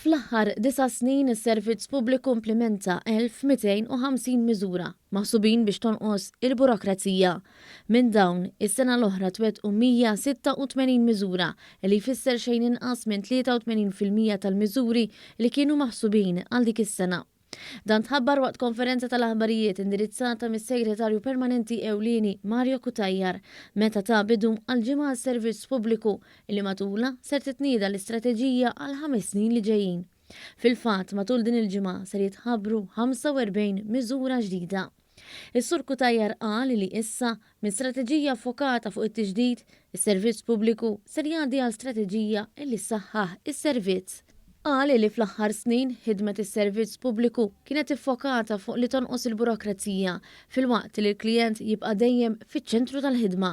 Fl-aħħar 9 snin is-servizz pubbliku implementa 1250 miżura maħsubin biex tonqos il-burokrazija. Minn dawn, is-sena l-oħra twettqu 186 miżura li jfisser xejn inqas minn 83% tal-miżuri li kienu maħsubin għal dik is-sena. Dan tħabbar waqt konferenza tal-aħbarijiet indirizzata mis-Segretarju Permanenti Ewlieni Mario Kutajjar meta ta' bidu għal-ġimgħa s-servizz pubbliku li matula ser titnieda l-istrateġija għal 5 snin li ġejjin. Fil-fatt matul din il-ġimgħa ser jitħabbru 45 miżura ġdida. Is-Sur Kutajjar qal li issa minn strateġija fokata fuq it-tiġdid, is-servizz pubbliku ser jgħaddi għal strateġija li ssaħħaħ is-servizz. Qal li fl-aħħar snin ħidmet is-servizz pubbliku kienet iffokata fuq li tonqos il-burokrazija fil-waqt li l-klijent jibqa' dejjem fiċ-ċentru tal-ħidma.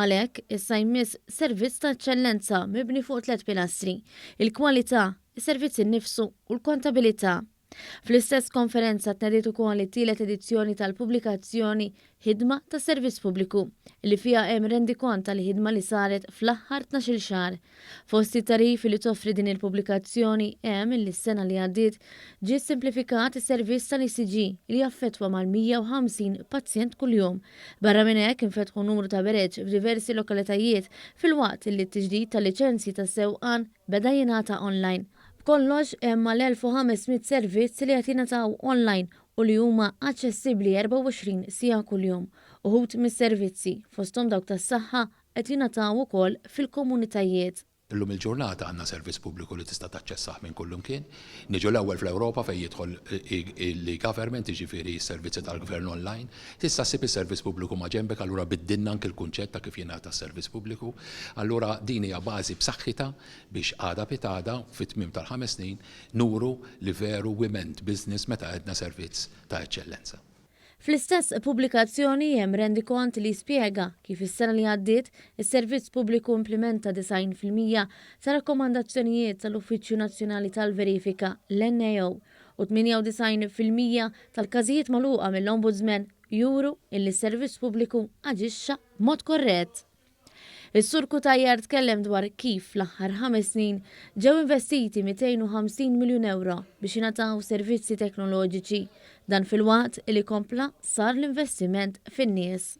Għalhekk issa jmiss servizz ta' eċċellenza mibni fuq 3 pilastri: il-kwalità, is-servizz innifsu u l-kontabilità. Fl-istess konferenza tnediet ukoll it-tielet edizzjoni tal-pubblikazzjoni Ħidma tas Servizz Pubbliku li fiha hemm rendikont tal-ħidma li saret fl-aħħar 12 xahar. Fost it-tarif li toffri din il-pubblikazzjoni hemm li s-sena li għaddiet ġie simplifikat is-servizz tal-ECG li jaffettwa mal-150 pazjent kuljum. Barra minn hekk infetħu numru ta' bereġ f'diversi lokalitajiet fil-waqt li t-tiġdid tal-liċenzji tas-sewqan beda jingħata online. Kollox hemm mal-1500 servizz li qed jingħataw online u li huma aċċessibbli 24 siegħa kuljum. Uħud mis-servizzi fosthom dawk tas-saħħa qed jingħataw ukoll fil-komunitajiet. Illum il-ġurnata għandna servizz pubbliku li tista' taċċessaħ minn kullum kien. Niġu l-ewwel fl-Ewropa fejn jidħol il-government jiġifieri s-servizzi tal-gvern online. Tista' ssib is-servizz pubbliku ma' ġembek, allura biddilna anke l-kunċett ta' kif jingħata s-servizz pubbliku. Allura din hija bażi b'saħħitha biex għada pitada fit-tmiem tal-5 snin nuru li veru wiment business meta għedna servizz ta' eċċellenza. Fl-istess pubblikazzjoni hemm rendikont li spjega kif is-sena li għaddiet is-servizz pubbliku implementa 90% ta' rakkomandazzjonijiet tal-Uffiċċju Nazzjonali tal-Verifika l-NAO u 98% tal-każijiet magħluqa mill-Ombudsman juru illi s-servizz pubbliku aġixxa b'mod korrett. Is-Sur Kutajjar tkellem dwar kif fl-aħħar 5 snin ġew investiti 250 miljun euro biex jingħataw servizzi teknoloġiċi. Dan fil-waqt li kompla sar l-investiment fin-nies.